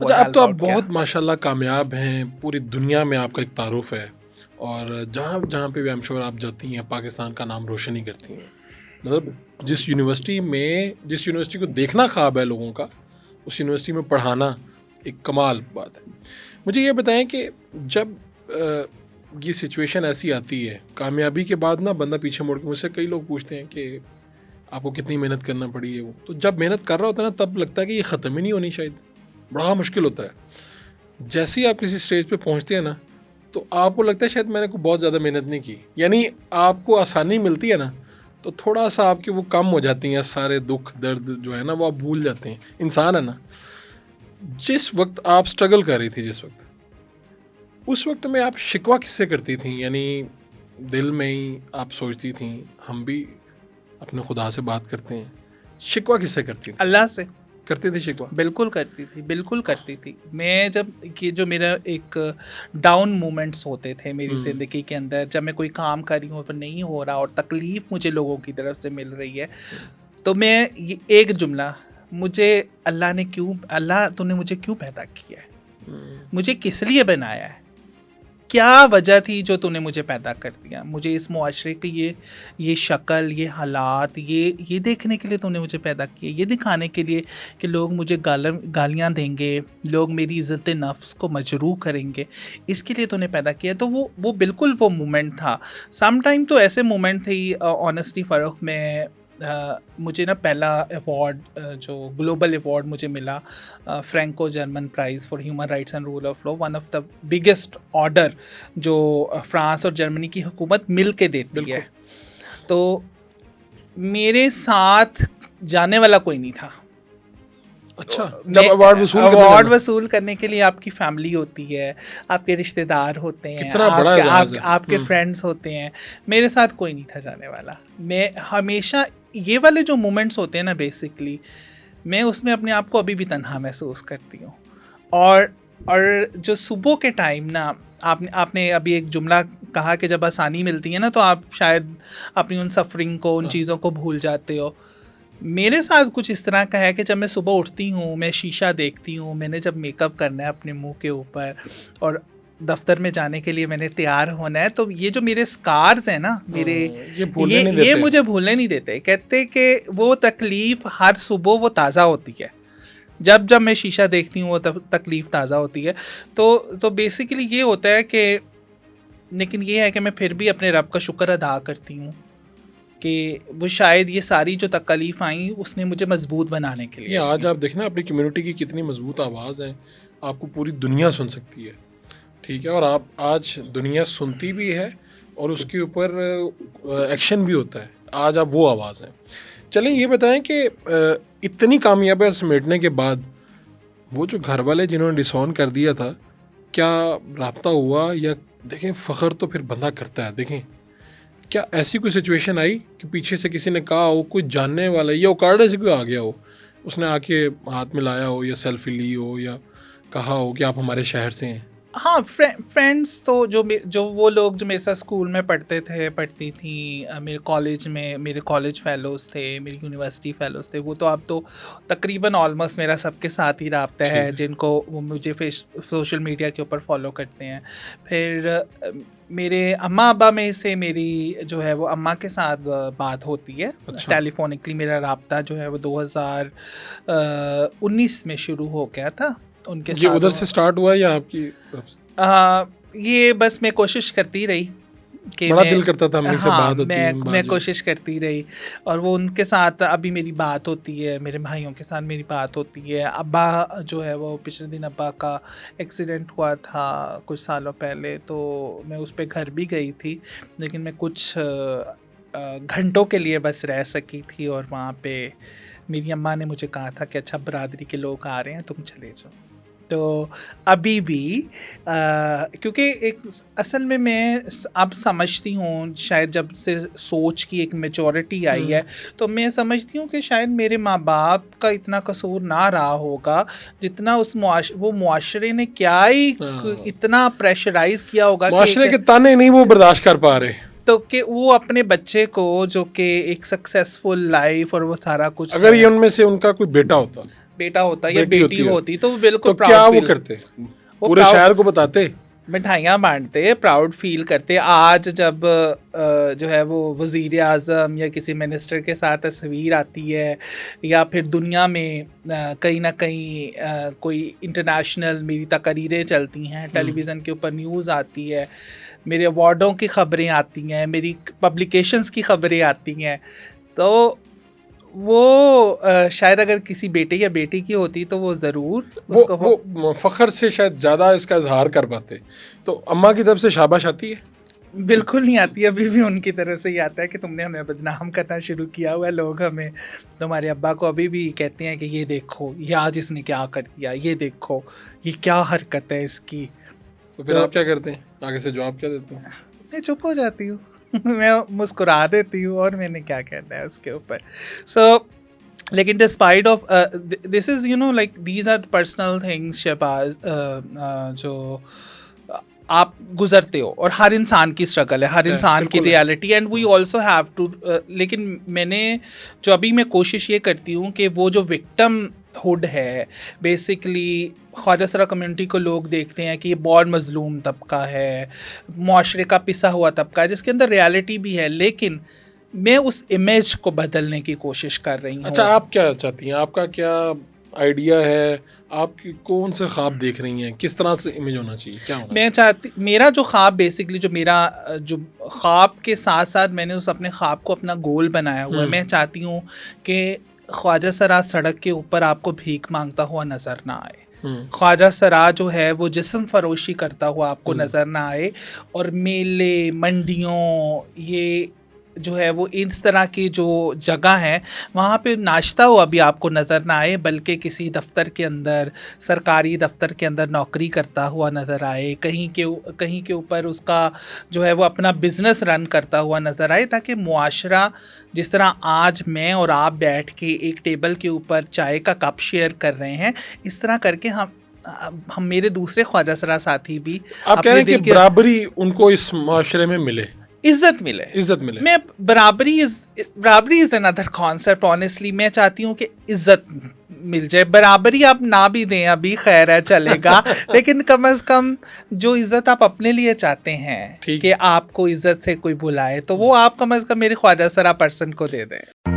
अच्छा, बहुत अब तो हेल्प आप आउट किया। बहुत माशाल्लाह कामयाब हैं, पूरी दुनिया में आपका एक तारुफ़ है और जहाँ जहाँ पे भी आई एम श्योर आप जाती हैं, पाकिस्तान का नाम रोशन ही करती हैं। मतलब जिस यूनिवर्सिटी को देखना ख्वाब है लोगों का, उस यूनिवर्सिटी में पढ़ाना एक कमाल बात है। मुझे ये बताएँ कि जब ये सिचुएशन ऐसी आती है, कामयाबी के बाद ना बंदा पीछे मुड़ के मुझसे कई लोग पूछते हैं कि आपको कितनी मेहनत करना पड़ी है वो। तो जब मेहनत कर रहा होता है ना तब लगता है कि ये ख़त्म ही नहीं होनी शायद, बड़ा मुश्किल होता है। जैसे ही आप किसी स्टेज पे पहुंचते हैं ना तो आपको लगता है शायद मैंने को बहुत ज़्यादा मेहनत नहीं की, यानी आपको आसानी मिलती है ना तो थोड़ा सा आपकी वो कम हो जाती हैं, सारे दुख दर्द जो है ना वो आप भूल जाते हैं। इंसान है ना, जिस वक्त आप स्ट्रगल कर रही थी जिस वक्त, उस वक्त में आप शिकवा किससे करती थी? यानी दिल में ही आप सोचती थी हम भी अपने खुदा से बात करते हैं, शिकवा किससे करती थी? अल्लाह से। करती थी शिकवा? बिल्कुल करती थी, बिल्कुल करती थी। मैं जब ये जो मेरा एक डाउन मोमेंट्स होते थे मेरी ज़िंदगी के अंदर, जब मैं कोई काम कर रही हूँ फिर नहीं हो रहा और तकलीफ़ मुझे लोगों की तरफ से मिल रही है, तो मैं ये एक जुमला, मुझे अल्लाह तूने मुझे क्यों पैदा किया है? मुझे किस लिए बनाया है? क्या वजह थी जो तूने मुझे पैदा कर दिया? मुझे इस मुआशरे की ये शक्ल, ये हालात, ये देखने के लिए तूने मुझे पैदा किया, ये दिखाने के लिए कि लोग मुझे गालियाँ देंगे, लोग मेरी इज़्ज़त नफ्स को मजरूह करेंगे, इसके लिए तूने पैदा किया। तो वो बिल्कुल वो मोमेंट था। सम टाइम तो ऐसे मोमेंट थे ऑनेस्टली फ़ारूक में, मुझे ना पहला अवार्ड जो ग्लोबल अवार्ड मुझे मिला, Franco German prize for human rights and rule of law, one of the biggest order जो फ्रांस और जर्मनी की हुकूमत मिल के देती है। तो मेरे साथ जाने वाला कोई नहीं था। अच्छा, जब अवार्ड वसूल करने के लिए आपकी फैमिली होती है, आपके रिश्तेदार होते हैं, कितना बड़ा एजाज़ है। आपके फ्रेंड्स होते हैं। मेरे साथ कोई नहीं था जाने वाला। मैं हमेशा ये वाले जो मोमेंट्स होते हैं ना, बेसिकली मैं उसमें अपने आप को अभी भी तन्हा महसूस करती हूँ। और जो सुबह के टाइम ना, आपने अभी एक जुमला कहा कि जब आसानी मिलती है ना तो आप शायद अपनी उन सफरिंग को, उन चीज़ों को भूल जाते हो। मेरे साथ कुछ इस तरह का है कि जब मैं सुबह उठती हूँ, मैं शीशा देखती हूँ, मैंने जब मेकअप करना है अपने मुंह के ऊपर और दफ्तर में जाने के लिए मैंने तैयार होना है, तो ये जो मेरे स्कार्स हैं ना मेरे, ये मुझे भूलने नहीं देते। कहते कि वो तकलीफ़ हर सुबह वो ताज़ा होती है। जब मैं शीशा देखती हूँ वो तकलीफ़ ताज़ा होती है। तो बेसिकली ये होता है कि, लेकिन ये है कि मैं फिर भी अपने रब का शुक्र अदा करती हूँ कि वो शायद ये सारी जो तकलीफ़ आई उसने मुझे मजबूत बनाने के लिए। आज आप देखना अपनी कम्युनिटी की कितनी मजबूत आवाज़ है, आपको पूरी दुनिया सुन सकती है, ठीक है, और आप आज दुनिया सुनती भी है और उसके ऊपर एक्शन भी होता है। आज आप वो आवाज़ हैं। चलें ये बताएं कि इतनी कामयाबियाँ समेटने के बाद वो जो घर वाले जिन्होंने डिसऑन कर दिया था, क्या राब्ता हुआ? या देखें फ़ख्र तो फिर बंदा करता है। देखें, क्या ऐसी कोई सिचुएशन आई कि पीछे से किसी ने कहा हो, कोई जानने वाला या ओकार्डे से कोई आ गया हो, उसने आके हाथ मिलाया हो या सेल्फी ली हो या कहा हो कि आप हमारे शहर से हैं? हाँ, फ्रेंड्स तो जो वो लोग जो मेरे साथ स्कूल में पढ़ती थी, मेरे कॉलेज में मेरे कॉलेज फेलोज़ थे, मेरी यूनिवर्सिटी फेलोज़ थे, वो तो अब तो तकरीबन ऑलमोस्ट मेरा सबके साथ ही राब्ता है, जिनको वो मुझे सोशल मीडिया के ऊपर फॉलो करते हैं। फिर मेरे अम्मा अब्बा में से मेरी जो है वो अम्मा के साथ बात होती है। अच्छा। टेलीफोनिकली मेरा राब्ता जो है वो 2019 में शुरू हो गया था उनके ये साथ। उधर से स्टार्ट हुआ या आपकी तरफ से? ये बस मैं कोशिश करती रही कि बड़ा दिल करता था अम्मी से हाँ, बात होती मैं कोशिश करती रही और वो उनके साथ अभी मेरी बात होती है, मेरे भाइयों के साथ मेरी बात होती है। अब्बा जो है वो पिछले दिन अब्बा का एक्सीडेंट हुआ था कुछ सालों पहले, तो मैं उस पर घर भी गई थी, लेकिन मैं कुछ घंटों के लिए बस रह सकी थी और वहाँ पे मेरी अम्मा ने मुझे कहा था कि अच्छा बरादरी के लोग आ रहे हैं, तुम चले जाओ। तो अभी भी क्योंकि एक असल में मैं अब समझती हूँ, शायद जब से सोच की एक मेचोरिटी आई है, तो मैं समझती हूँ कि शायद मेरे माँ बाप का इतना कसूर ना रहा होगा जितना वो मुआशरे ने क्या ही इतना प्रेशराइज किया होगा, मुआशरे के ताने नहीं वो बर्दाश्त कर पा रहे, तो कि वो अपने बच्चे को जो कि एक सक्सेसफुल लाइफ और वो सारा कुछ अगर ये उनमें से उनका कोई बेटा होता बेटा होता या बेटी बेटी होती तो वो बिल्कुल तो क्या proud वो feel- करते, पूरे शहर को बताते? मिठाइयाँ बांटते, प्राउड फील करते। आज जब जो है वो वज़ीर आज़म या किसी मिनिस्टर के साथ तस्वीर आती है, या फिर दुनिया में कहीं ना कहीं कोई इंटरनेशनल मेरी तकरीरें चलती हैं, टेलीविज़न के ऊपर न्यूज़ आती है, मेरे अवार्डों की ख़बरें आती हैं, मेरी पब्लिकेशंस की ख़बरें आती हैं, तो वो शायद अगर किसी बेटे या बेटी की होती तो वो ज़रूर उसको वो फ़ख्र से शायद ज़्यादा इसका इजहार कर पाते। तो अम्मा की तरफ से शाबाश आती है? बिल्कुल नहीं आती। अभी भी उनकी तरफ से ही आता है कि तुमने हमें बदनाम करना शुरू किया हुआ है, लोग हमें, तुम्हारे अब्बा को अभी भी कहते हैं कि ये देखो ये आज इसने क्या कर दिया, ये देखो ये क्या हरकत है इसकी। तो फिर आप क्या करते हैं, आगे से जवाब क्या देते हैं? मैं चुप हो जाती हूँ मैं मुस्कुरा देती हूँ, और मैंने क्या कहना है उसके ऊपर। सो लेकिन despite of this is like these are personal things Shahbaz, जो आप गुजरते हो, और हर इंसान की स्ट्रगल है, हर इंसान की reality, and we also have to. लेकिन मैंने जो अभी मैं कोशिश ये करती हूँ कि वो जो विक्टम हुड है, बेसिकली ख्वाजा सरा कम्युनिटी को लोग देखते हैं कि ये बहुत मजलूम तबका है, माशरे का पिसा हुआ तबका है, जिसके अंदर रियलिटी भी है, लेकिन मैं उस इमेज को बदलने की कोशिश कर रही हूँ। अच्छा, आप क्या चाहती हैं, आपका क्या आइडिया है, आप कौन से ख्वाब देख रही हैं, किस तरह से इमेज होना चाहिए, क्या होना मैं चाहती, मेरा जो ख्वाब बेसिकली, जो मेरा जो ख्वाब के साथ साथ मैंने उस अपने ख्वाब को अपना गोल बनाया हुआ है, मैं चाहती हूँ कि ख्वाजा सरा सड़क के ऊपर आपको भीख मांगता हुआ नज़र ना आए, ख्वाजा सरा जो है वो जिस्म फरोशी करता हुआ आपको नज़र ना आए, और मेले मंडियों ये जो है वो इस तरह की जो जगह है वहाँ पे नाश्ता हुआ भी आपको नज़र ना आए, बल्कि किसी दफ्तर के अंदर, सरकारी दफ्तर के अंदर नौकरी करता हुआ नज़र आए, कहीं के ऊपर उसका जो है वो अपना बिज़नेस रन करता हुआ नज़र आए, ताकि मुआशरा जिस तरह आज मैं और आप बैठ के एक टेबल के ऊपर चाय का कप शेयर कर रहे हैं, इस तरह करके हम मेरे दूसरे ख्वाजा सरा साथी भी, आप कह रहे हैं कि बराबरी उनको इस माशरे में मिले, इज्जत मिले। मैं बराबरी इज अनदर कॉन्सेप्ट ऑनेस्टली। मैं चाहती हूँ कि इज्जत मिल जाए, बराबरी आप ना भी दें अभी खैर है, चलेगा लेकिन कम से कम जो इज्जत आप अपने लिए चाहते हैं कि आपको इज्जत से कोई बुलाए, तो वो आप कम से कम मेरे ख्वाजा सरा पर्सन को दे दें।